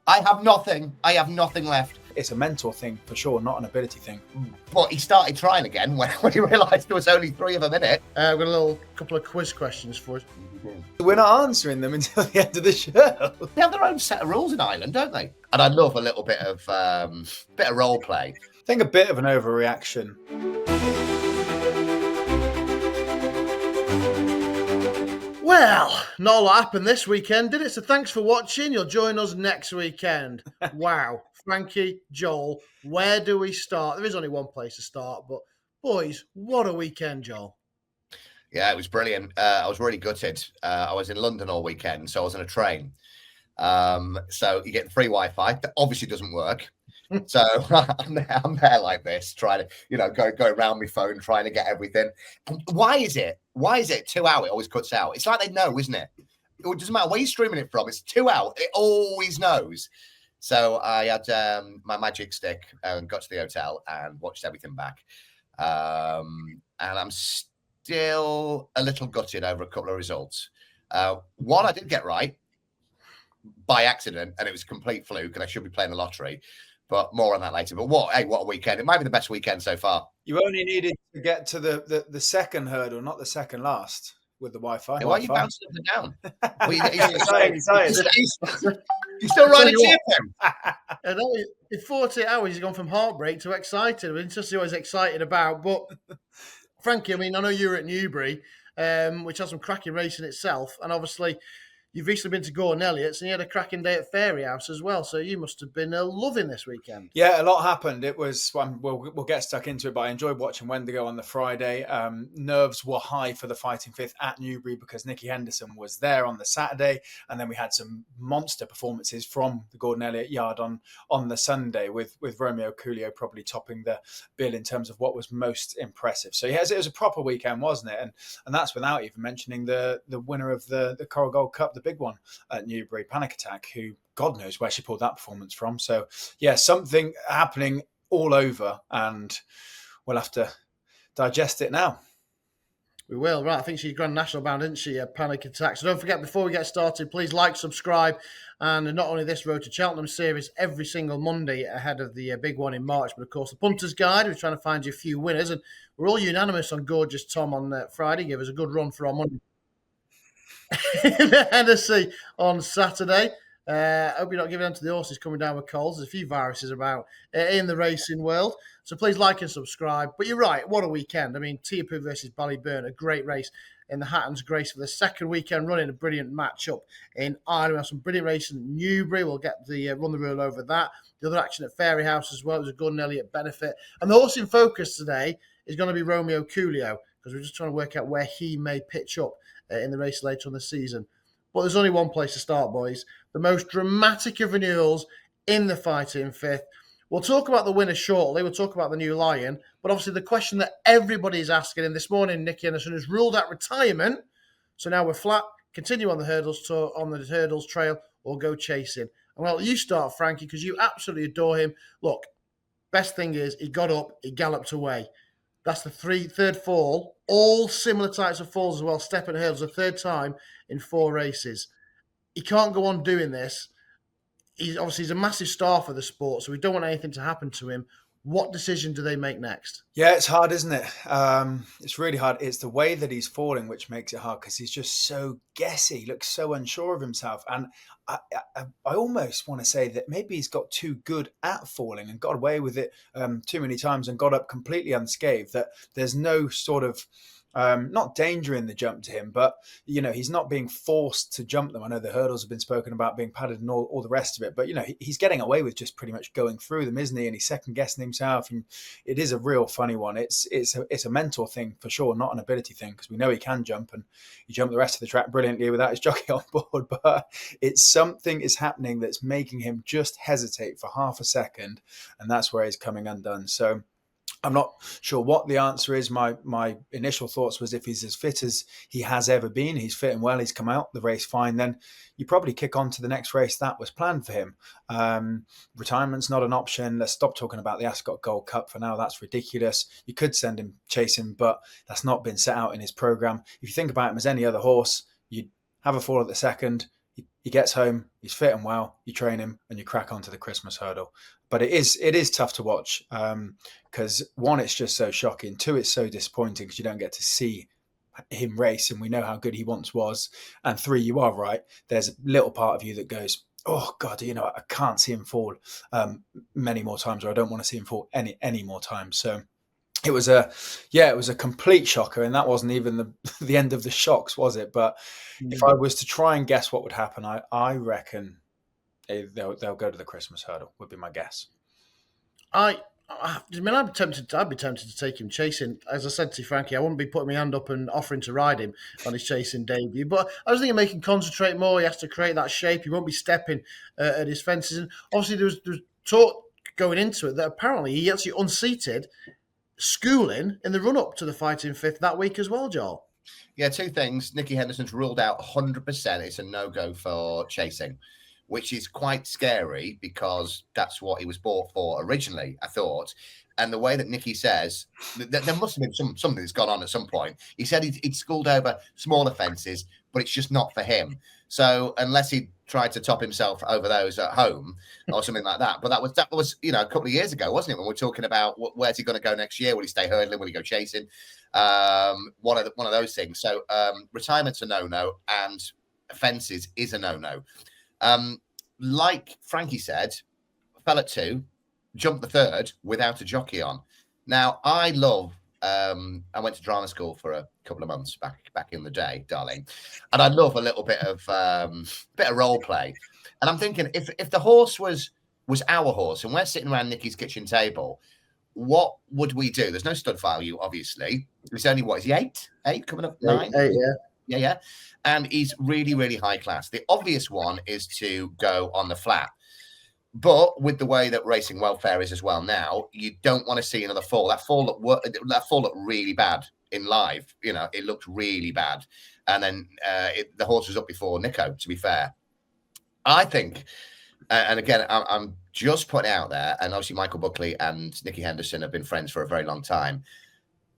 I have nothing. I have nothing left. It's a mental thing for sure, not an ability thing. But he started trying again when he realised there was only 3 of them in it. We've got a couple of quiz questions for us. We're not answering them until the end of the show. They have their own set of rules in Ireland, don't they? And I love a little bit of role play. I think a bit of an overreaction. Well, not a lot happened this weekend, did it? So thanks for watching. You'll join us next weekend. Wow. Frankie, Joel, where do we start? There is only one place to start, but boys, what a weekend, Joel. Yeah, it was brilliant. I was really gutted. I was in London all weekend, so I was on a train. So you get free Wi-Fi. That obviously doesn't work. So I'm there like this, trying to, go around my phone, trying to get everything. And why is it 2 hours? It always cuts out. It's like they know, isn't it? It doesn't matter where you're streaming it from. It's 2 hours. It always knows. So I had my magic stick and got to the hotel and watched everything back. And I'm still a little gutted over a couple of results. One I did get right by accident, and it was a complete fluke, and I should be playing the lottery. But more on that later. But what a weekend. It might be the best weekend so far. You only needed to get to the second hurdle, not the second last, with the Wi-Fi. Why are you bouncing up and down? You're still riding him. And in 48 hours, he's gone from heartbreak to excited. We're interested what he's excited about. But, Frankie, I know you were at Newbury, which has some cracking racing itself. And obviously, you've recently been to Gordon Elliott's and you had a cracking day at Fairy House as well. So you must have been loving this weekend. Yeah, a lot happened. It was, we'll get stuck into it, but I enjoyed watching Wendigo on the Friday. Nerves were high for the Fighting Fifth at Newbury because Nicky Henderson was there on the Saturday. And then we had some monster performances from the Gordon Elliott yard on the Sunday with Romeo Coolio probably topping the bill in terms of what was most impressive. So yes, it was a proper weekend, wasn't it? And that's without even mentioning the winner of the Coral Gold Cup, the big one at Newbury, Panic Attack, who God knows where she pulled that performance from. So yeah, something happening all over, and we'll have to digest it now. We will. Right, I think she's Grand National bound, isn't she? Panic Attack. So don't forget, before we get started, please like, subscribe, and not only this Road to Cheltenham series every single Monday ahead of the big one in March, but of course the Punters Guide. We're trying to find you a few winners, and we're all unanimous on Gorgeous Tom on Friday. Give us a good run for our Monday. The Hennessy on Saturday. I hope you're not giving in to the horses coming down with colds. There's a few viruses about in the racing world. So please like and subscribe. But you're right, what a weekend. Tiapu versus Bali Burn, a great race in the Hatton's Grace for the second weekend running, a brilliant matchup in Ireland. We have some brilliant racing at Newbury. We'll get the run the rule over that. The other action at Fairy House as well. It was a Gordon Elliott benefit. And the horse in focus today is going to be Romeo Coolio, because we're just trying to work out where he may pitch up in the race later on the season. But there's only one place to start, boys. The most dramatic of renewals in the Fighting Fifth. We'll talk about the winner shortly. We'll talk about the new Lion. But obviously the question that everybody is asking, and this morning Nicky Henderson has ruled out retirement. So now we're flat, continue on the hurdles trail, or go chasing. And well, you start, Frankie, because you absolutely adore him. Look, best thing is he got up, he galloped away. That's the third fall, all similar types of falls as well, stepping hurdles, a third time in 4 races. He can't go on doing this. He's a massive star for the sport, so we don't want anything to happen to him. What decision do they make next? Yeah, it's hard, isn't it? It's really hard. It's the way that he's falling which makes it hard, because he's just so guessy. He looks so unsure of himself. And I almost want to say that maybe he's got too good at falling and got away with it too many times and got up completely unscathed, that there's no sort of not danger in the jump to him, but he's not being forced to jump them. I know the hurdles have been spoken about being padded and all the rest of it, but he's getting away with just pretty much going through them, isn't he? And he's second guessing himself, and it is a real funny one. It's a mental thing for sure, not an ability thing, because we know he can jump, and he jumped the rest of the track brilliantly without his jockey on board. But it's something is happening that's making him just hesitate for half a second, and that's where he's coming undone. So I'm not sure what the answer is. My initial thoughts was, if he's as fit as he has ever been, he's fitting well, he's come out the race fine, then you probably kick on to the next race that was planned for him. Retirement's not an option. Let's stop talking about the Ascot Gold Cup for now. That's ridiculous. You could send him chasing, but that's not been set out in his programme. If you think about him as any other horse, you'd have a fall at the second, he gets home, he's fit and well, you train him, and you crack on to the Christmas hurdle. But it is tough to watch because one, it's just so shocking. Two, it's so disappointing because you don't get to see him race, and we know how good he once was. And three, you are right. There's a little part of you that goes, oh God, I can't see him fall many more times, or I don't want to see him fall any more times. So it was a complete shocker, and that wasn't even the end of the shocks, was it? But if I was to try and guess what would happen, I reckon they'll go to the Christmas hurdle, would be my guess. I mean, I'd be tempted to take him chasing. As I said to Frankie, I wouldn't be putting my hand up and offering to ride him on his chasing debut. But I was thinking make him concentrate more. He has to create that shape. He won't be stepping at his fences. And obviously, there was talk going into it that apparently he actually unseated schooling in the run-up to the Fighting Fifth that week as well, Joel. Yeah, two things. Nicky Henderson's ruled out 100% it's a no-go for chasing, which is quite scary because that's what he was bought for originally, I thought. And the way that Nicky says, there must have been something that's gone on at some point. He said he'd schooled over smaller fences, but it's just not for him. So unless he tried to top himself over those at home or something like that. But that was a couple of years ago, wasn't it? When we're talking about where's he going to go next year? Will he stay hurdling? Will he go chasing? One of those things. So retirement's a no-no, and fences is a no-no. Like Frankie said, fell at 2, jumped the 3rd without a jockey on. Now, I love, I went to drama school for a couple of months back in the day, darling. And I love a little bit of role play. And I'm thinking, if the horse was our horse and we're sitting around Nicky's kitchen table, what would we do? There's no stud value, obviously. It's only, what, is he 8? 8 coming up? 9? 8, yeah. Yeah. And he's really, really high class. The obvious one is to go on the flat. But with the way that racing welfare is as well now, you don't want to see another fall. That fall looked really bad in live. It looked really bad. And then the horse was up before Nico, to be fair. I think, and again, I'm just putting it out there, and obviously Michael Buckley and Nicky Henderson have been friends for a very long time.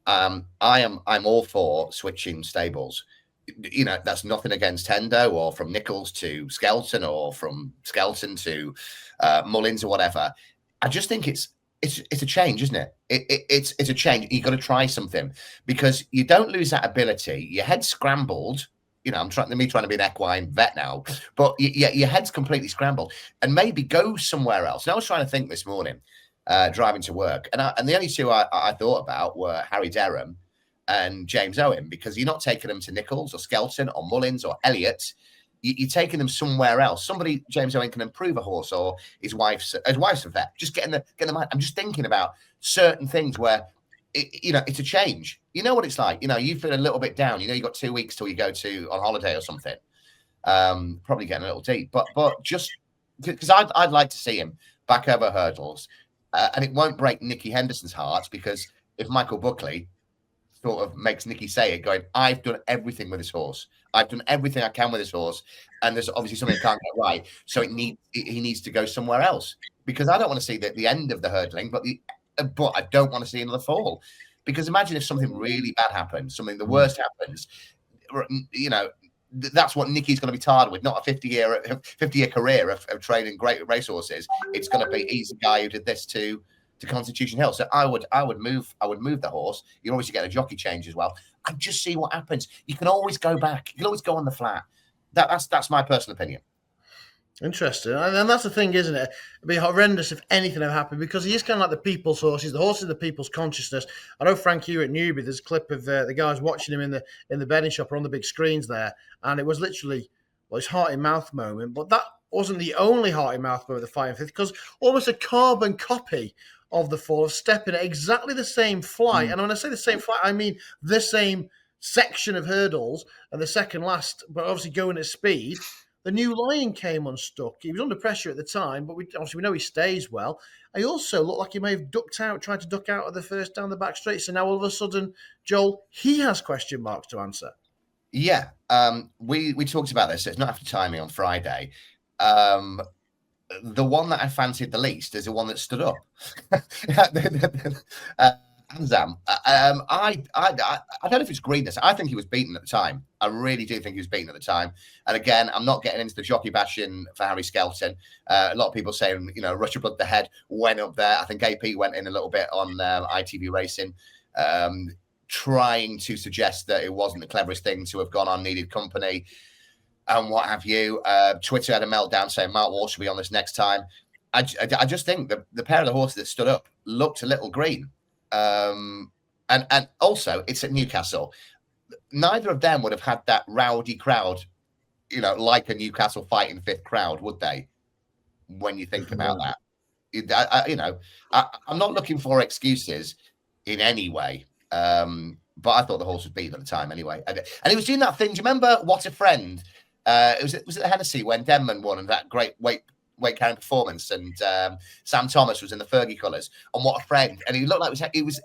I'm all for switching stables. That's nothing against Hendo or from Nichols to Skelton or from Skelton to Mullins or whatever. I just think it's a change, isn't it? It's a change. You've got to try something because you don't lose that ability. Your head's scrambled. I'm trying to be an equine vet now, but your head's completely scrambled. And maybe go somewhere else. And I was trying to think this morning, driving to work, and the only two I thought about were Harry Derham and James Owen, because you're not taking them to Nichols or Skelton or Mullins or Elliott. You're taking them somewhere else. Somebody, James Owen, can improve a horse, or his wife's a vet. Just getting the mind. I'm just thinking about certain things where it's a change. You know what it's like. You feel a little bit down. You got 2 weeks till you go on holiday or something. Probably getting a little deep, but just because I'd like to see him back over hurdles, and it won't break Nicky Henderson's heart, because if Michael Buckley sort of makes Nicky say it, going, I've done everything with this horse. I've done everything I can with this horse. And there's obviously something I can't get right. So he needs to go somewhere else, because I don't want to see the end of the hurdling, but I don't want to see another fall, because imagine if something really bad happens, the worst happens, that's what Nicky's going to be tired with, not a 50-year career of training great racehorses. It's going to be, he's the guy who did this to Constitution Hill. So I would move the horse. You obviously get a jockey change as well, and just see what happens. You can always go back. You can always go on the flat. That's my personal opinion. Interesting. And that's the thing, isn't it? It'd be horrendous if anything had happened, because he is kind of like the people's horses. The horse is the people's consciousness. I know Frankie, you at Newby, there's a clip of the guys watching him in the betting shop or on the big screens there, and it was literally his heart in mouth moment. But that wasn't the only heart in mouth moment of the Fighting Fifth, because almost a carbon copy of the fall of stepping at exactly the same flight. And when I say the same flight, I mean the same section of hurdles and the second last, but obviously going at speed. The New Lion came unstuck. He was under pressure at the time, but we know he stays well. He also looked like he may have tried to duck out of the first down the back straight. So now all of a sudden, Joel, he has question marks to answer. Yeah, we talked about this. It's not after timing on Friday. The one that I fancied the least is the one that stood up. Anzam, I don't know if it's greenness. I think he was beaten at the time. I really do think he was beaten at the time. And again, I'm not getting into the jockey bashing for Harry Skelton. A lot of people saying, Russia Blood the Head went up there. I think AP went in a little bit on ITV Racing, trying to suggest that it wasn't the cleverest thing to have gone on Needed Company and what have you. Twitter had a meltdown saying Mark Walsh should be on this next time. I just think the pair of the horses that stood up looked a little green. And also it's at Newcastle. Neither of them would have had that rowdy crowd, like a Newcastle fighting fifth crowd, would they? When you think about that, I'm not looking for excuses in any way. But I thought the horse was beaten at the time anyway. And he was doing that thing. Do you remember What a Friend? Was it the Hennessy when Denman won and that great weight carrying performance, and Sam Thomas was in the Fergie colours on What a Friend, and he looked like he was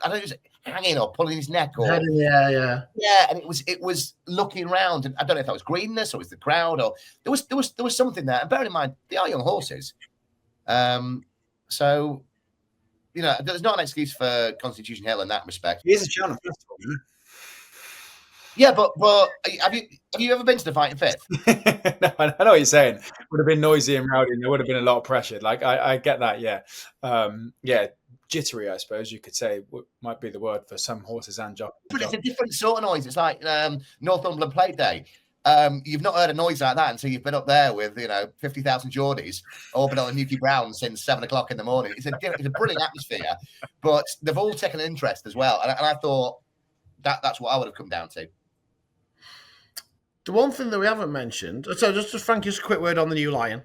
I don't know, he was hanging or pulling his neck or yeah, and it was looking around, and I don't know if that was greenness or it was the crowd or there was something there. And bearing in mind they are young horses, so there's not an excuse for Constitution Hill in that respect. He is a Cheltenham Festival, isn't he? Yeah, but have you ever been to the Fighting Fifth? No, I know what you're saying. Would have been noisy and rowdy, and there would have been a lot of pressure. Like I get that, yeah, jittery, I suppose you could say, might be the word for some horses and jockeys. But it's a different sort of noise. It's like Northumberland Plate Day. You've not heard a noise like that until you've been up there with 50,000 Geordies all been on Newquay Brown since 7 o'clock in the morning. It's a brilliant atmosphere, but they've all taken an interest as well, and I thought that's what I would have come down to. The one thing that we haven't mentioned, so just Frank, just a quick word on the new Lion.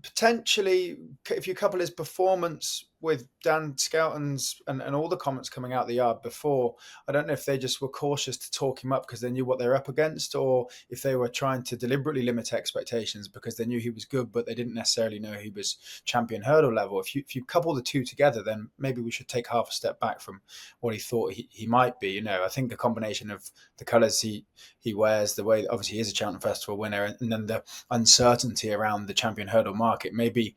Potentially, if you couple his performance with Dan Skelton's and all the comments coming out the yard before, I don't know if they just were cautious to talk him up because they knew what they were up against, or if they were trying to deliberately limit expectations because they knew he was good, but they didn't necessarily know he was champion hurdle level. If you couple the two together, then maybe we should take half a step back from what he thought he might be. I think the combination of the colours he wears, the way obviously he is a Cheltenham Festival winner, and then the uncertainty around the champion hurdle market maybe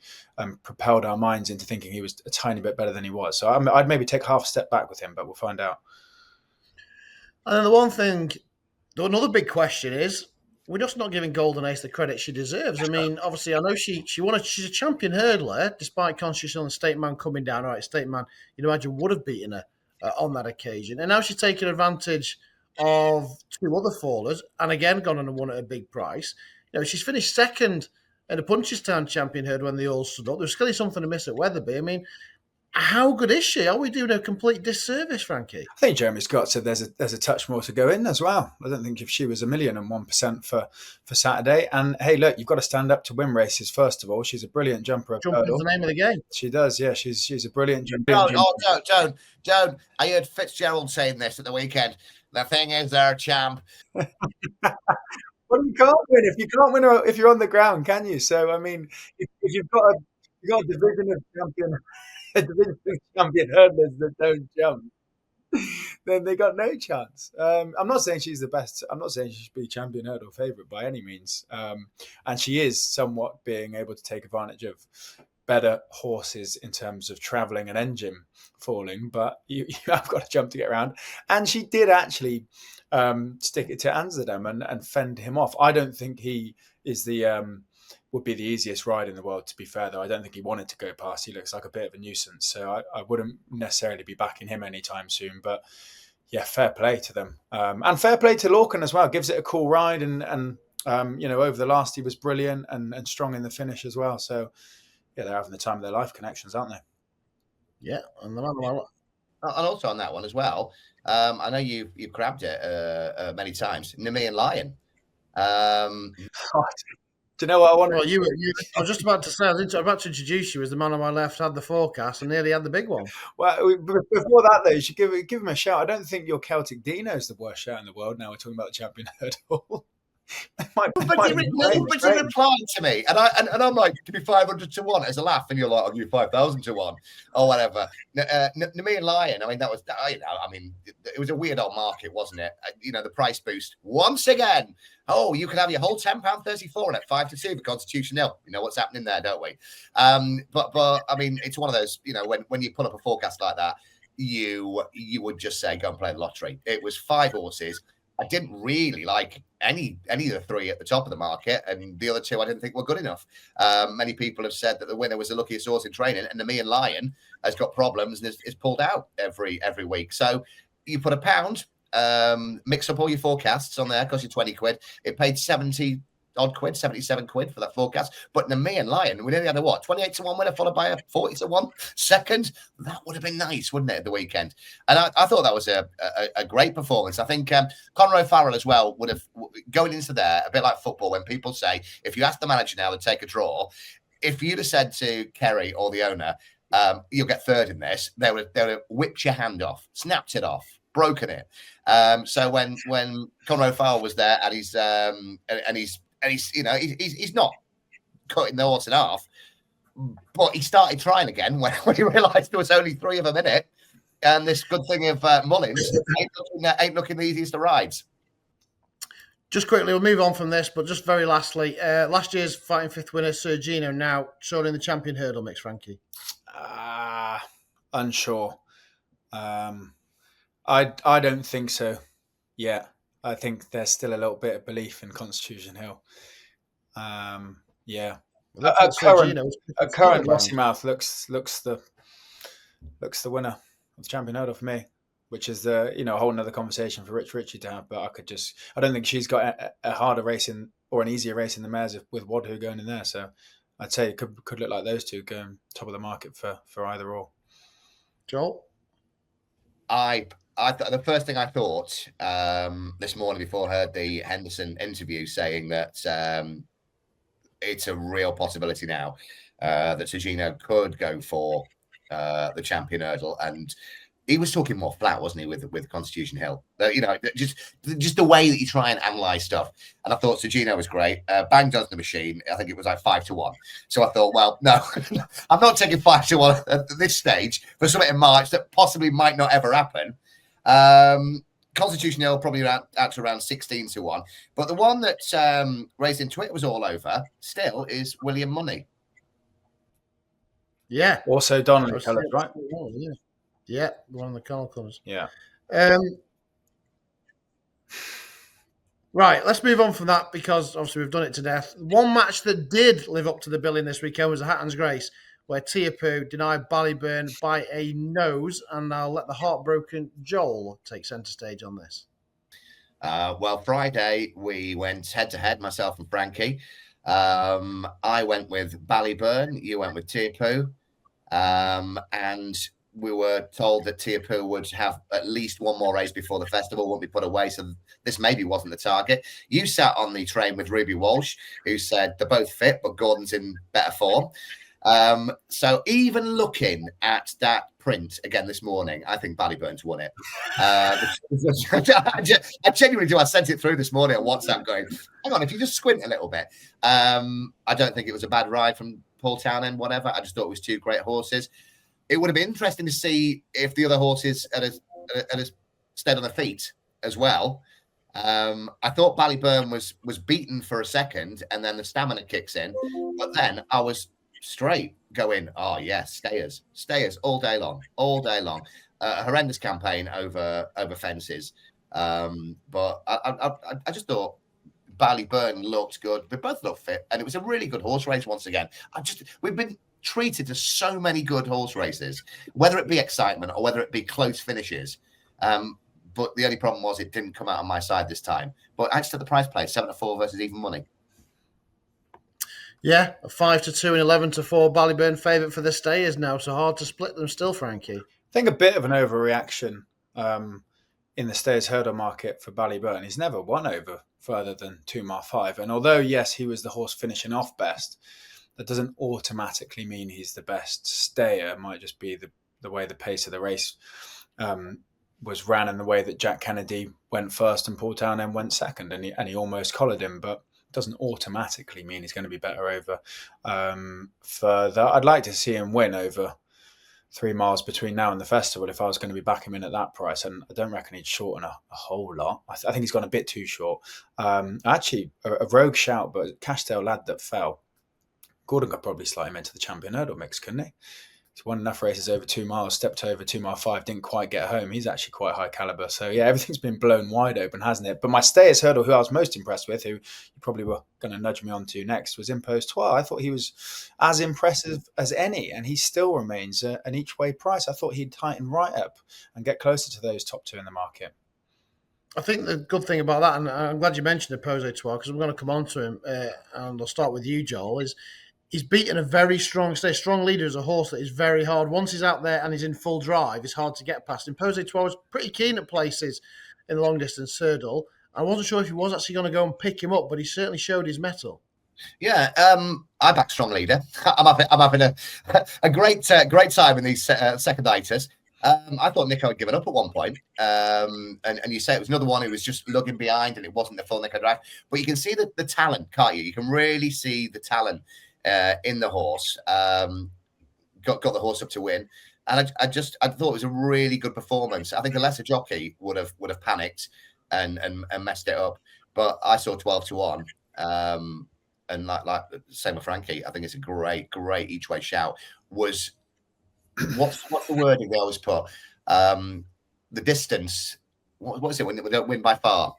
propelled our minds into thinking he was a tiny bit better than he was. So I'd maybe take half a step back with him, but we'll find out. And then the one thing, another big question is, we're just not giving Golden Ace the credit she deserves. I mean, obviously, I know she's a champion hurdler, despite Constitution and State Man coming down. All right, State Man, you'd imagine would have beaten her on that occasion. And now she's taking advantage of two other fallers, and again, gone on and won at a big price. She's finished second in the Punchestown champion herd when they all stood up. There's clearly something to miss at Wetherby. I mean, how good is she? Are we doing a complete disservice, Frankie? I think Jeremy Scott said there's a touch more to go in as well. I don't think if she was 1,001% for Saturday. And hey, look, you've got to stand up to win races first of all. She's a brilliant jumper. Jumping is the name of the game. She does, yeah. She's a brilliant jumper. Joan, I heard Fitzgerald saying this at the weekend. The thing is, they're champ. Well, you can't win if you're on the ground, can you? So I mean, if you've got a division of champion hurdlers that don't jump, then they got no chance. I'm not saying she's the best. I'm not saying she should be champion hurdle favourite by any means. And she is somewhat being able to take advantage of better horses in terms of travelling and engine falling, but you have got to jump to get around. And she did actually stick it to Amsterdam and fend him off. I don't think he is would be the easiest ride in the world, to be fair, though. I don't think he wanted to go past. He looks like a bit of a nuisance, so I wouldn't necessarily be backing him anytime soon. But yeah, fair play to them. And fair play to Lorcan as well. Gives it a cool ride, and over the last he was brilliant and strong in the finish as well. So yeah, they're having the time of their life, Connections, aren't they? Yeah, and also on that one as well. I know you've grabbed it many times. Nemean Lion. Do you know what I want? Well, I was just about to say, I was about to introduce you as the man on my left had the forecast and nearly had the big one. Well, before that, though, you should give him a shout. I don't think your Celtic Dino is the worst shout in the world. Now we're talking about the champion hurdle. But you replied to me, and I'm like, give me 500 to 1 as a laugh, and you're like, I'll give you 5,000 to 1 or whatever. Me and Lion, I mean, that was, I mean, it was a weird old market, wasn't it? The price boost once again. Oh, you could have your whole £10.34 and at 5 to 2 for Constitution Hill. You know what's happening there, don't we? But I mean, it's one of those, when you pull up a forecast like that, you would just say, go and play the lottery. It was 5 horses. I didn't really like any of the 3 at the top of the market, and the other 2 I didn't think were good enough. Many people have said that the winner was the luckiest horse in training, and the Me and Lion has got problems and is pulled out every week. So you put £1, mix up all your forecasts on there, cost you 20 quid. It paid 70 odd quid, 77 quid for that forecast. But in the Me and Lion, we nearly had a 28 to 1 winner followed by a 40 to 1 second. That would have been nice, wouldn't it, at the weekend? And I thought that was a great performance. I think Conroe Farrell as well would have, going into there, a bit like football, when people say, if you ask the manager now to take a draw, if you'd have said to Kerry or the owner, you'll get 3rd in this, they would have whipped your hand off, snapped it off, broken it. So when Conroe Farrell was there and he's not cutting the horse in half, but he started trying again when he realised there was only 3 of them in it. And this good thing of Mullins ain't looking the easiest of rides. Just quickly, we'll move on from this, but just very lastly, last year's Fighting Fifth winner, Sir Gino, now shown in the champion hurdle mix, Frankie. Unsure. I don't think so. Yeah. I think there's still a little bit of belief in Constitution Hill. Yeah. Well, a current Lossymouth looks the winner of the champion hurdle for me, which is a whole nother conversation for Rich Ritchie to have. But I don't think she's got a harder racing or an easier race in the mares with Wadhu going in there. So I'd say it could look like those two going top of the market for either or. Joel? The first thing I thought this morning before I heard the Henderson interview saying that it's a real possibility now that Tagino could go for the champion hurdle, and he was talking more flat, wasn't he, with Constitution Hill? Just the way that you try and analyse stuff. And I thought Tagino was great. Bang does the machine. I think it was like 5 to 1. So I thought, well, no, I'm not taking 5 to 1 at this stage for something in March that possibly might not ever happen. Constitution Hill probably out to around 16 to 1. But the one that raised in Twitter was all over still is William Money. Yeah. Also Donnelly colours, right? Yeah, one of the colour colours. Yeah. Right, let's move on from that because obviously we've done it to death. One match that did live up to the billing this weekend was the Hatton's Grace, where Tiapu denied Bali Burn by a nose, and I'll let the heartbroken Joel take centre stage on this. Well, Friday we went head-to-head, myself and Frankie. I went with Bali Burn, you went with Tiapu, and we were told that Tiapu would have at least one more race before the festival, wouldn't be put away, so this maybe wasn't the target. You sat on the train with Ruby Walsh, who said they're both fit, but Gordon's in better form. So even looking at that print again this morning, I think Bali Burn's won it. I genuinely do. I sent it through this morning on WhatsApp going, hang on, if you just squint a little bit. I don't think it was a bad ride from Paul Townend, whatever. I just thought it was 2 great horses. It would have been interesting to see if the other horses had stayed on their feet as well. I thought Bali Burn was beaten for a second, and then the stamina kicks in. But then I was straight going, oh yes, stayers all day long. A horrendous campaign over fences. But I just thought Bali Burn looked good. They both looked fit, and it was a really good horse race once again. We've been treated to so many good horse races, whether it be excitement or whether it be close finishes. But the only problem was it didn't come out on my side this time. But I just took the price play, 7 to 4 versus even money. Yeah, a 5 to 2 and 11 to 4 Bali Burn favourite for the stayers now. So hard to split them still, Frankie. I think a bit of an overreaction in the stayers hurdle market for Bali Burn. He's never won over further than 2 mile 5. And although, yes, he was the horse finishing off best, that doesn't automatically mean he's the best stayer. It might just be the way the pace of the race was ran in the way that Jack Kennedy went first and Paul Townend went second, and he almost collared him, but doesn't automatically mean he's going to be better over further. I'd like to see him win over 3 miles between now and the festival if I was going to be backing him in at that price, and I don't reckon he'd shorten a whole lot. I think he's gone a bit too short. Actually, a rogue shout, but Cashdale Lad that fell. Gordon could probably slide him into the champion hurdle mix, couldn't he? He's won enough races over 2 miles, stepped over 2 mile 5, didn't quite get home. He's actually quite high caliber. So yeah, everything's been blown wide open, hasn't it? But my stayers hurdle, who I was most impressed with, who you probably were going to nudge me on to next, was Impose Trois. I thought he was as impressive as any, and he still remains an each way price. I thought he'd tighten right up and get closer to those top 2 in the market. I think the good thing about that, and I'm glad you mentioned Impose Trois, because I'm going to come on to him, and I'll start with you, Joel, is he's beaten a very strong leader as a horse that is very hard. Once he's out there and he's in full drive, it's hard to get past. Impose Trois was pretty keen at places in the long distance hurdle. I wasn't sure if he was actually going to go and pick him up, but he certainly showed his mettle. Yeah, I back strong leader. I'm having a great time in these second-iters. I thought Nico had given up at one point, and you say it was another one who was just lugging behind, and it wasn't the full Nico drive. But you can see the talent, can't you? You can really see the talent in the horse. Got the horse up to win, and I thought it was a really good performance. I think a lesser jockey would have panicked and messed it up, but I saw 12-1. And like same with Frankie, I think it's a great each way shout. Was what's the wording they always put? The distance. What is it when they don't win by far?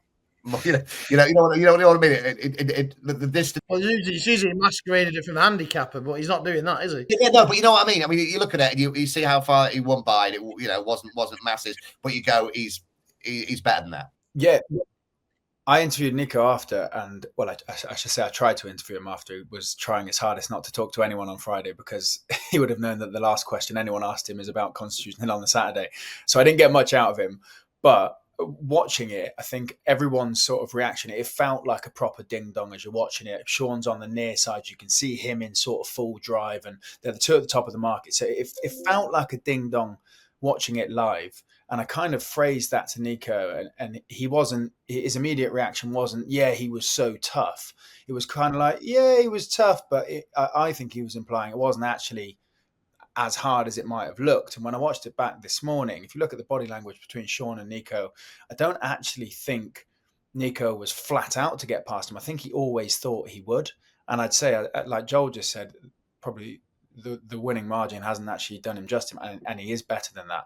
You know what I mean. The distance. Well, it's usually masqueraded it from the handicapper, but he's not doing that, is he? Yeah, no, but you know what I mean. I mean, you look at it and you see how far he won by, and it wasn't massive. But you go, he's better than that. Yeah. I interviewed Nico after, and well, I should say I tried to interview him after. He was trying his hardest not to talk to anyone on Friday, because he would have known that the last question anyone asked him is about Constitution Hill on the Saturday. So I didn't get much out of him. But watching it, I think everyone's sort of reaction, it felt like a proper ding-dong as you're watching it. Sean's on the near side. You can see him in sort of full drive, and they're the 2 at the top of the market. So it felt like a ding-dong watching it live. And I kind of phrased that to Nico, and his immediate reaction wasn't, yeah, he was so tough. It was kind of like, yeah, he was tough, but I think he was implying it wasn't actually as hard as it might have looked. And when I watched it back this morning, if you look at the body language between Sean and Nico, I don't actually think Nico was flat out to get past him. I think he always thought he would. And I'd say, like Joel just said, probably the winning margin hasn't actually done him justice, and he is better than that.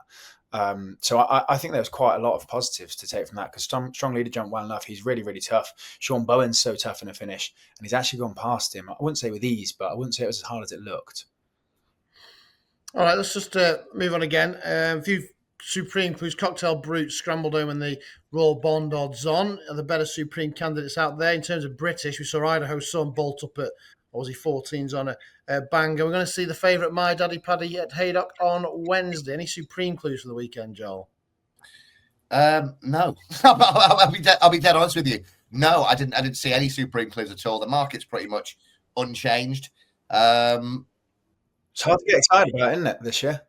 So I think there was quite a lot of positives to take from that, because strong leader jumped well enough. He's really, really tough. Sean Bowen's so tough in a finish, and he's actually gone past him. I wouldn't say with ease, but I wouldn't say it was as hard as it looked. All right, let's just move on again. A few Supreme Clues, Cocktail Brute, Scrambled Home, and the Royal Bond odds on are the better Supreme candidates out there. In terms of British, we saw Idaho Sun bolt up at, what was he, 14s on a banger. We're going to see the favourite My Daddy Paddy at Haydock on Wednesday. Any Supreme Clues for the weekend, Joel? No. I'll be dead honest with you. No, I didn't see any Supreme Clues at all. The market's pretty much unchanged. It's hard to get excited about, isn't it, this year?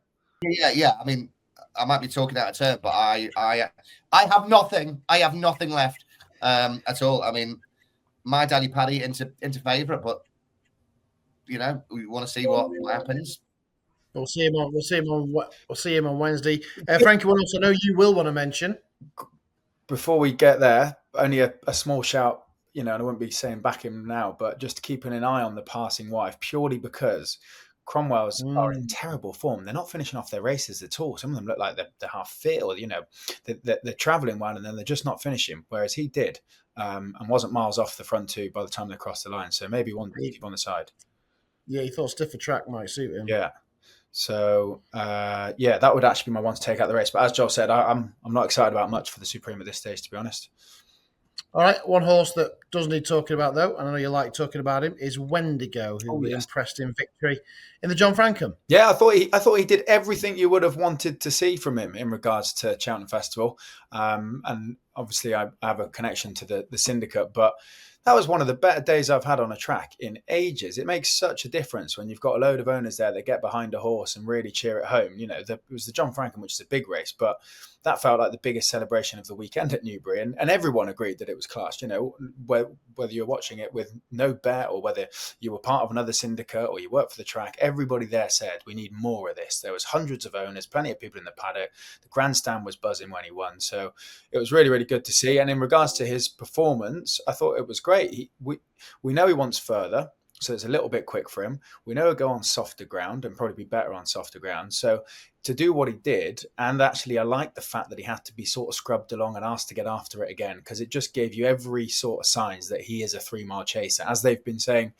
Yeah. I mean, I might be talking out of turn, but I have nothing. I have nothing left at all. I mean, My Daddy Paddy into favourite, but we want to see what happens. We'll see him on Wednesday. Frankie, what else I know you will want to mention? Before we get there, only a small shout. And I wouldn't be saying back him now, but just keeping an eye on the passing wife, purely because Cromwell's are in terrible form. They're not finishing off their races at all. Some of them look like they're half fit, or they're travelling well, and then they're just not finishing. Whereas he did, and wasn't miles off the front 2 by the time they crossed the line. So maybe one to keep on the side. Yeah, he thought stiffer track might suit him. Yeah. So that would actually be my one to take out the race. But as Joel said, I'm not excited about much for the Supreme at this stage, to be honest. All right, one horse that does need talking about, though, and I know you like talking about him, is Wendigo, who impressed in victory in the John Frankham. Yeah, I thought he did everything you would have wanted to see from him in regards to Cheltenham Festival. And obviously I have a connection to the syndicate, but That was one of the better days I've had on a track in ages. It makes such a difference when you've got a load of owners there that get behind a horse and really cheer it home. It was the John Franklin, which is a big race, but that felt like the biggest celebration of the weekend at Newbury. And everyone agreed that it was class. Whether you're watching it with no bet or whether you were part of another syndicate or you worked for the track, everybody there said, we need more of this. There was hundreds of owners, plenty of people in the paddock. The grandstand was buzzing when he won. So it was really, really good to see. And in regards to his performance, I thought it was great. We know he wants further, so it's a little bit quick for him. We know he'll go on softer ground and probably be better on softer ground. So to do what he did, and actually I like the fact that he had to be sort of scrubbed along and asked to get after it again, because it just gave you every sort of signs that he is a 3-mile chaser, as they've been saying,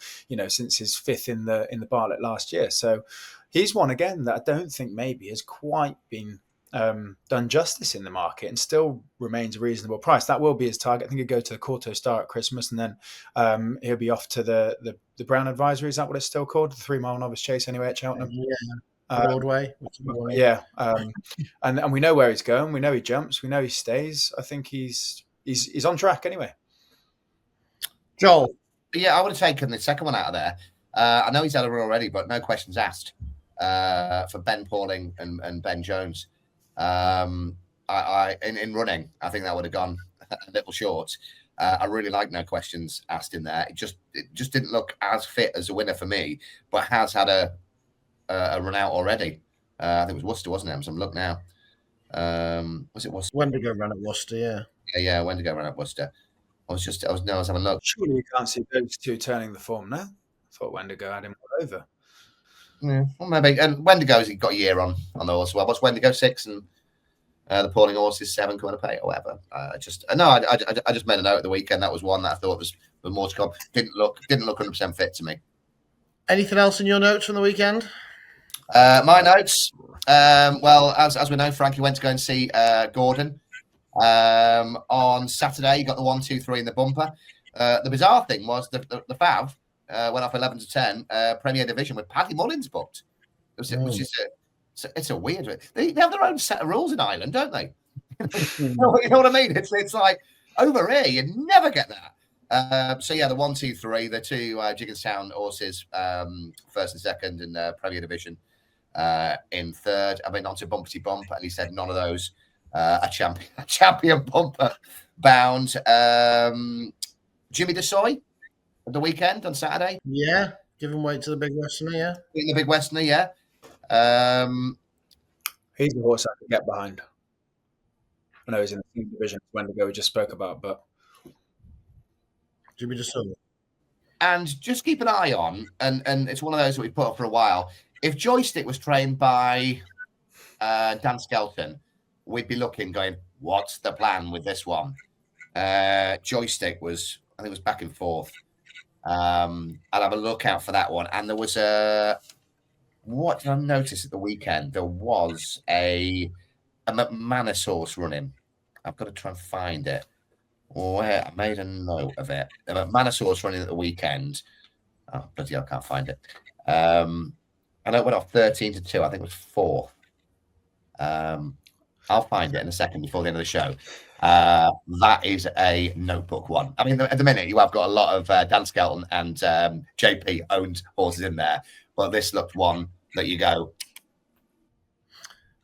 since his 5th in the Bartlett last year. So he's one again that I don't think maybe has quite been done justice in the market and still remains a reasonable price. That will be his target. I think he'll go to the Quarto Star at Christmas, and then he'll be off to the Brown Advisory. Is that what it's still called? The 3-mile novice chase anyway at Cheltenham. Yeah, Broadway. Yeah, and we know where he's going. We know he jumps. We know he stays. I think he's on track anyway. Joel. Yeah, I would have taken the second one out of there. I know he's had a run already, but no questions asked for Ben Pauling and Ben Jones. In running, I think that would have gone a little short. I really like no questions asked in there. It just didn't look as fit as a winner for me, but has had a run out already. I think it was Worcester, wasn't it? I'm some look now. Was it Worcester? Wendigo ran at Worcester, yeah. Yeah, Wendigo ran at Worcester. I was having a look. Surely you can't see those two turning the form now. I thought Wendigo had him all over. Yeah, well, maybe. And Wendigo's got a year on the horse. Well, what's Wendigo 6 and the Pauling horse is 7 coming to pay or whatever. I just made a note at the weekend. That was one that I thought was more to come. Didn't look 100% fit to me. Anything else in your notes from the weekend? My notes. Well, as we know, Frankie went to go and see Gordon on Saturday. He got the 1, 2, 3 in the bumper. The bizarre thing was the Fav went off 11 to 10 Premier Division with Paddy Mullins booked, which is it's a weird. They have their own set of rules in Ireland, don't they? You know what I mean? It's like over here you never get that. So yeah, the 1, 2, 3, the two Jigginstown horses, first and second in Premier Division, in third. I mean, on to bumpety bump, and he said none of those a champion bumper bound. Jimmy DeSoy at the weekend on Saturday. Yeah, giving weight to the Big Westerner, yeah. In the Big Westerner, yeah. He's the horse I could get behind. I know he's in the same division as Wendigo we just spoke about, but Jimmy DeSoy. And just keep an eye on, and it's one of those that we've put up for a while. If Joystick was trained by Dan Skelton, we'd be looking, going, what's the plan with this one? Joystick was, I think it was back and forth. I'll have a look out for that one. And there was what did I notice at the weekend? There was a McManus horse running. I've got to try and find it. Where I made a note of it. A McManus horse running at the weekend. Oh, bloody hell, I can't find it. I know it went off 13 to 2. I think it was 4th. I'll find it in a second before the end of the show. That is a notebook one. I mean, at the minute, you have got a lot of Dan Skelton and JP owned horses in there, but this looked one that you go.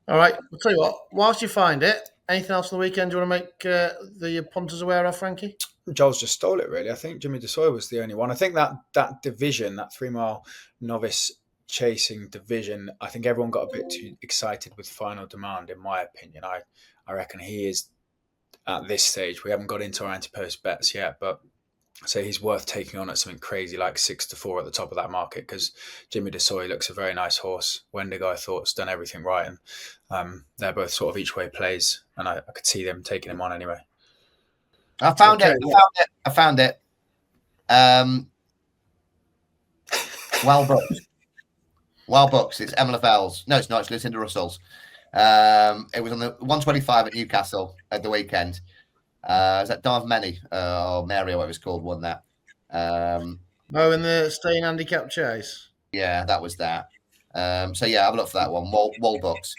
All right, I'll tell you what, whilst you find it, anything else on the weekend you want to make the punters aware of, Frankie? Joel's just stole it, really. I think Jimmy DeSoy was the only one. I think that division, that 3-mile novice chasing division, I think everyone got a bit too excited with Final Demand, in my opinion. I reckon he is, at this stage, we haven't got into our anti-post bets yet, but I'd say he's worth taking on at something crazy like 6 to 4 at the top of that market, because Jimmy DeSoy looks a very nice horse. Wendigo, I thought, has done everything right, and they're both sort of each way plays, and I could see them taking him on anyway. I found it. Well booked. It's Emma Lavell's. No, it's not. It's Lucinda Russell's. It was on the 125 at Newcastle at the weekend. Is that Darth Many or Mary or whatever it's called won that? In the staying handicap chase. Yeah, that was that. So yeah, have a look for that one. Wall books.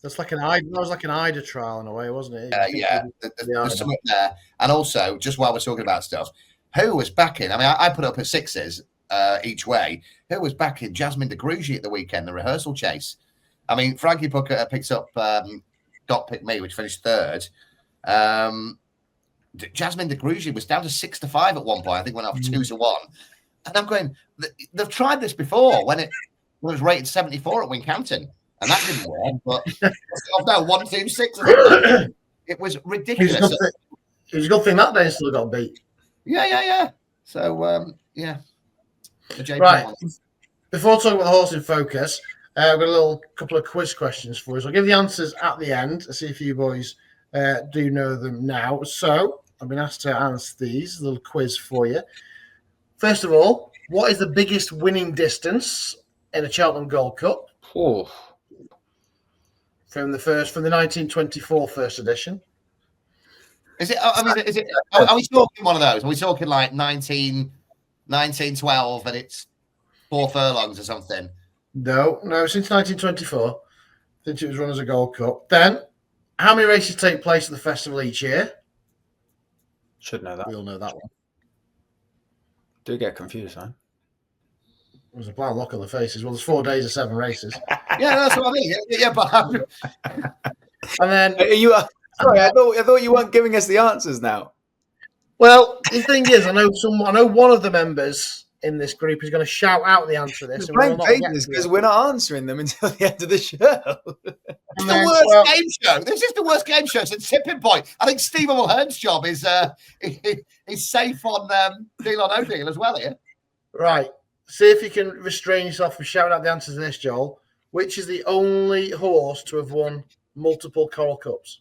That's like that was like an Ida trial in a way, wasn't it? Yeah, there's something there. And also, just while we're talking about stuff, who was backing? I mean, I put up at 6s each way. Who was backing Jasmine de Grugy at the weekend, the rehearsal chase? I mean, Frankie Booker picks up Dot Pick Me, which finished 3rd. Jasmine de Grugy was down to 6-5 at one point. I think went up 2-1. And I'm going, they've tried this before when it was rated 74 at Wincanton. And that didn't work. But no, 1-2-6. It was ridiculous. It was a good thing that day still got beat. Yeah. So, yeah. Right. Before talking about the horse in focus, I've got a couple of quiz questions for us. I'll give the answers at the end to see if you boys do know them now. So I've been asked to answer these. A little quiz for you. First of all, what is the biggest winning distance in a Cheltenham Gold Cup? Oh. From the 1924 first edition. Is it? I mean, is it? Are we talking one of those? Are we talking like 1912 and it's 4 furlongs or something? No, since 1924, since it was run as a Gold Cup. Then, how many races take place at the festival each year? Should know that. We all know that one. Do get confused, man. There's a blind look on the faces. Well, there's 4 days of 7 races. Yeah, that's what I mean. Yeah, but and then sorry, I thought you weren't giving us the answers now. Well, the thing is, I know one of the members in this group is going to shout out the answer to this. Because we're not answering them until the end of the show. It's the worst game show. This is the worst game show. It's a tipping point. I think Stephen Mulhern's job is safe on Deal or No Deal as well here. Right. See if you can restrain yourself from shouting out the answer to this, Joel. Which is the only horse to have won multiple Coral Cups?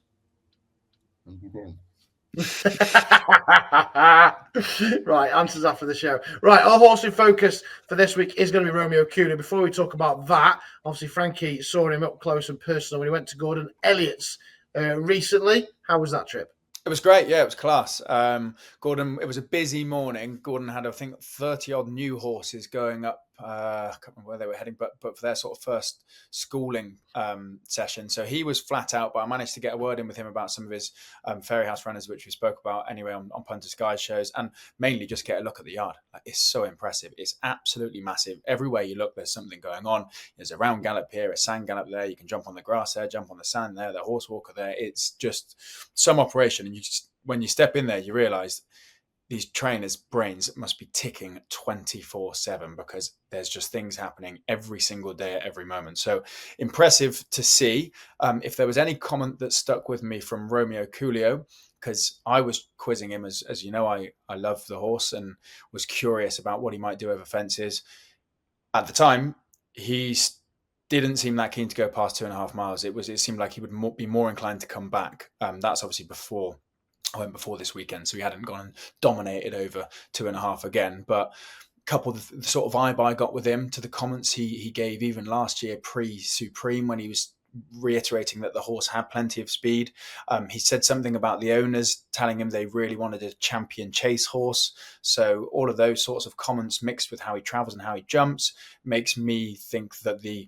Right, answers after the show. Right, our horse in focus for this week is going to be Romeo Cooley. Before we talk about that, obviously Frankie saw him up close and personal when he went to Gordon Elliott's recently. How was that trip? It was great. Yeah, it was class. Gordon, it was a busy morning. Gordon had, I think, 30 odd new horses going up. I can't remember where they were heading, but for their sort of first schooling session. So he was flat out, but I managed to get a word in with him about some of his Fairy House runners, which we spoke about anyway on Punters Guide shows, and mainly just get a look at the yard. It's so impressive. It's absolutely massive. Everywhere you look, there's something going on. There's a round gallop here, a sand gallop there. You can jump on the grass there, jump on the sand there, the horse walker there. It's just some operation. And when you step in there, you realise these trainers' brains must be ticking 24/7 because there's just things happening every single day at every moment. So impressive to see. If there was any comment that stuck with me from Romeo Cooley, because I was quizzing him, as you know, I love the horse and was curious about what he might do over fences. At the time, he didn't seem that keen to go past 2.5 miles. It seemed like he would be more inclined to come back. That's obviously before this weekend, so he hadn't gone and dominated over 2.5 again. But a couple of the sort of vibe I got with him to the comments he gave even last year pre-Supreme, when he was reiterating that the horse had plenty of speed. He said something about the owners telling him they really wanted a champion chase horse. So all of those sorts of comments mixed with how he travels and how he jumps makes me think that the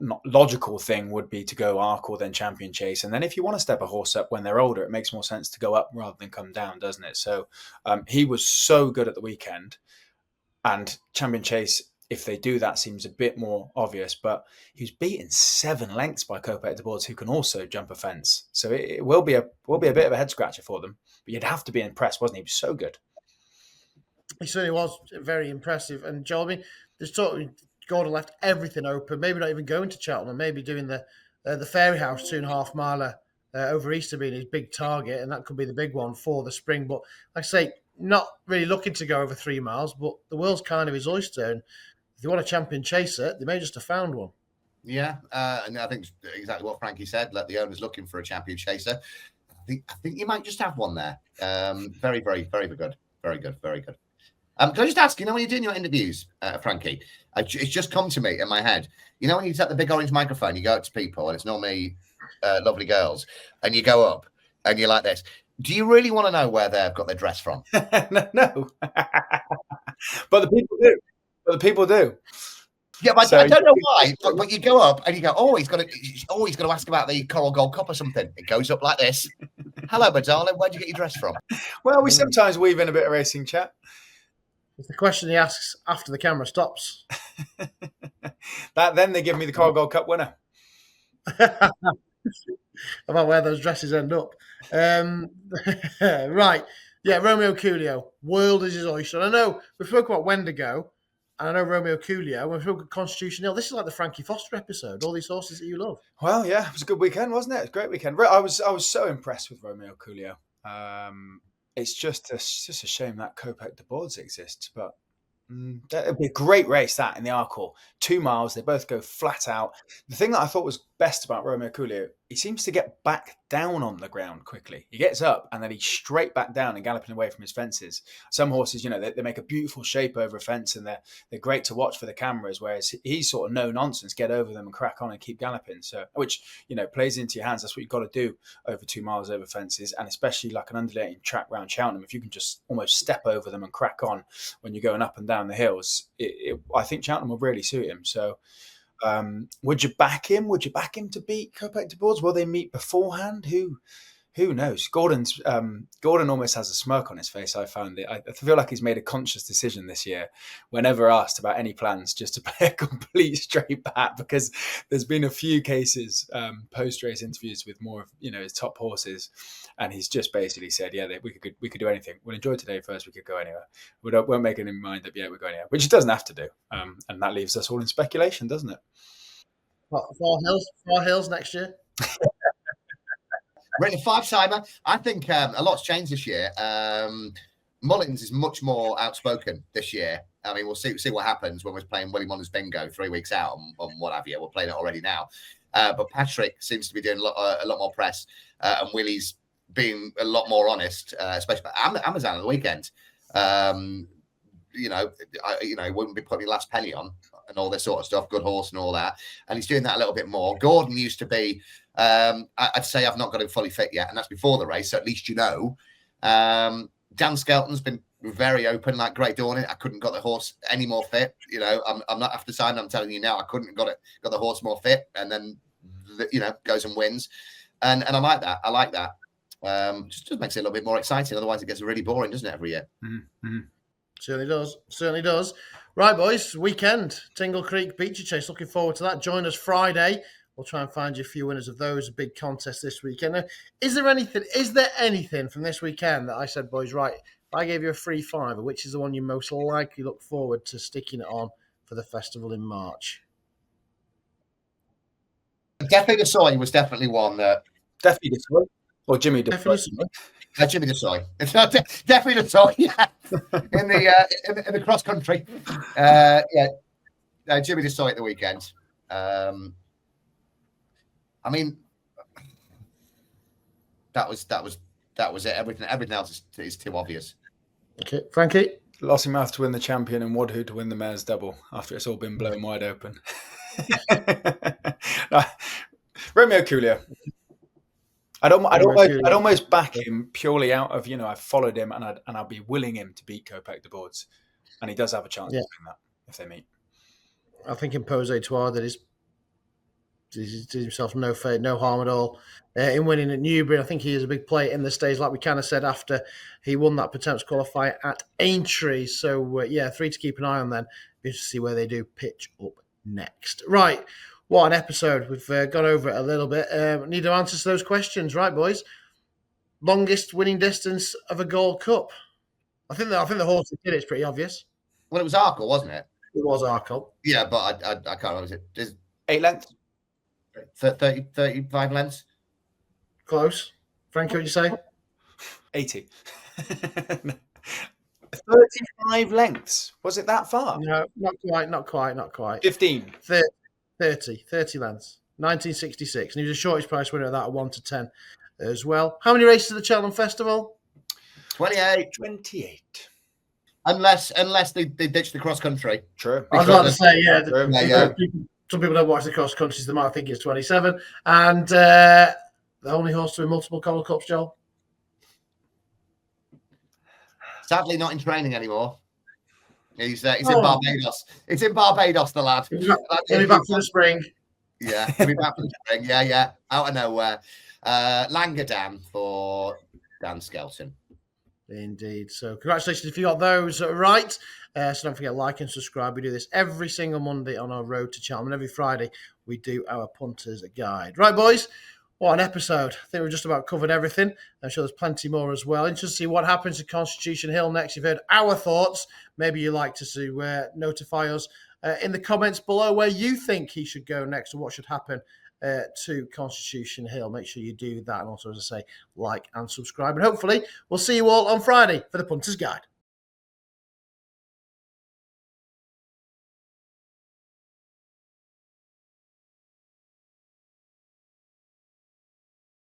not logical thing would be to go Arc or then Champion Chase. And then if you want to step a horse up when they're older, it makes more sense to go up rather than come down, doesn't it? So he was so good at the weekend. And Champion Chase, if they do that, seems a bit more obvious. But he was beaten 7 lengths by Copac de Boards, who can also jump a fence. So it will be a bit of a head scratcher for them. But you'd have to be impressed, wasn't he? He was so good. He certainly was very impressive. And Joel, I mean, there's talking. Gordon left everything open, maybe not even going to Cheltenham, maybe doing the Fairy House 2.5 miler over Easter being his big target, and that could be the big one for the spring. But like I say, not really looking to go over 3 miles, but the world's kind of his oyster. And if they want a champion chaser, they may just have found one. Yeah, and I think exactly what Frankie said. Let the owners looking for a champion chaser. I think you might just have one there. Very, very, very good. Very good. Very good. Can I just ask, when you're doing your interviews, Frankie, it's just come to me in my head. When you take the big orange microphone, you go up to people, and it's normally lovely girls, and you go up, and you're like this. Do you really want to know where they've got their dress from? No. But the people do. Yeah, but I don't know why. But you go up, and you go, he's got to ask about the Coral Gold Cup or something. It goes up like this. Hello, my darling. Where'd you get your dress from? Well, we sometimes weave in a bit of racing chat. It's the question he asks after the camera stops. Then they give me the Car Gold Cup winner. About where those dresses end up. Right. Yeah, Romeo Coolio. World is his oyster. And I know we spoke about Wendigo, and I know Romeo Coolio. When we spoke about Constitution Hill, this is like the Frankie Foster episode. All these horses that you love. Well, yeah, it was a good weekend, wasn't it? It was a great weekend. I was so impressed with Romeo Coolio. It's just a shame that Kopek de Boards exists, but it'd be a great race, that, in the Arkle. 2 miles, they both go flat out. The thing that I thought was best about Romeo Coolio, he seems to get back down on the ground quickly. He gets up and then he's straight back down and galloping away from his fences. Some horses, they make a beautiful shape over a fence and they're great to watch for the cameras, whereas he's sort of no nonsense, get over them and crack on and keep galloping. So, which, plays into your hands. That's what you've got to do over 2 miles over fences, and especially like an undulating track round Cheltenham. If you can just almost step over them and crack on when you're going up and down the hills, I think Cheltenham will really suit him. So, would you back him? Would you back him to beat Kopek de Boards? Will they meet beforehand? Who knows? Gordon almost has a smirk on his face. I found it. I feel like he's made a conscious decision this year, whenever asked about any plans, just to play a complete straight bat, because there's been a few cases post-race interviews with more of his top horses, and he's just basically said, yeah, we could do anything. We'll enjoy today first. We could go anywhere. We won't make any mind that we're going anywhere, which he doesn't have to do, and that leaves us all in speculation, doesn't it? What, Four Hills next year. Really, 5-timer. I think a lot's changed this year. Mullins is much more outspoken this year. I mean, we'll see what happens when we're playing Willie Mullins Bingo 3 weeks out and what have you. We're playing it already now. But Patrick seems to be doing a lot more press, and Willie's being a lot more honest, especially about Amazon on the weekend. He wouldn't be putting last penny on and all this sort of stuff, good horse and all that. And he's doing that a little bit more. Gordon used to be, I'd say I've not got him fully fit yet, and that's before the race, so at least Dan Skelton's been very open, like Great Dawning. I couldn't got the horse any more fit. I'm not after signing. I'm telling you now, I couldn't got the horse more fit, and then goes and wins, and I like that. I like that. Just makes it a little bit more exciting. Otherwise, it gets really boring, doesn't it, every year? Mm-hmm. Certainly does. Right, boys, weekend, Tingle Creek Beachy Chase. Looking forward to that. Join us Friday. We'll try and find you a few winners of those big contests this weekend. Is there anything from this weekend that I said, boys, right, if I gave you a free fiver, which is the one you most likely look forward to sticking it on for the festival in March? Definitely the Soy was definitely one that... Definitely the Soy. Or Jimmy DeSoy. Jimmy DeSoy. It's not definitely DeSoy. Yeah, in the cross country. Jimmy DeSoy at the weekend. I mean, that was it. Everything else is too obvious. Okay, Frankie. Lossiemouth to win the champion and Wadhu to win the mayor's double after it's all been blown wide open. Romeo Coolio. I'd almost back him purely out of, I've followed him and I'll be willing him to beat Kopek de Boards. And he does have a chance of doing that if they meet. I think Impose Etoile that he's did himself no fate, no harm at all in winning at Newbury. I think he is a big player in the stage, like we kind of said after he won that Potential qualifier at Aintree. So, 3 to keep an eye on then. Be interested to see where they do pitch up next. Right. What an episode. We've gone over it a little bit. Need to answer those questions, right, boys? Longest winning distance of a Gold Cup. I think the horse that did it's pretty obvious. Well, it was Arkle, wasn't it? It was Arkle. Yeah, but I can't remember. Is 8 lengths? 35 lengths? Close. Frankie, what you say? 80. 35 lengths. Was it that far? No, not quite. 15. 30 lengths. 1966. And he was the shortest price winner of that at 1 to 10 as well. How many races at the Cheltenham Festival? 28. Unless they ditch the cross country. True. I was about to say, some people don't watch the cross country, so they might think it's 27. And the only horse to win multiple Gold Cups, Joel? Sadly, not in training anymore. He's in Barbados. It's in Barbados, the lad. He'll be back for the spring. Yeah, he'll be back for the spring. Yeah, out of nowhere. Langadam for Dan Skelton. Indeed. So congratulations if you got those right. So don't forget, like and subscribe. We do this every single Monday on our road to Cheltenham. Every Friday we do our Punters guide. Right, boys? What an episode. I think we've just about covered everything. I'm sure there's plenty more as well. Interested to see what happens to Constitution Hill next. You've heard our thoughts. Maybe you'd like to notify us in the comments below where you think he should go next or what should happen to Constitution Hill. Make sure you do that. And also, as I say, like and subscribe. And hopefully, we'll see you all on Friday for the Punters Guide.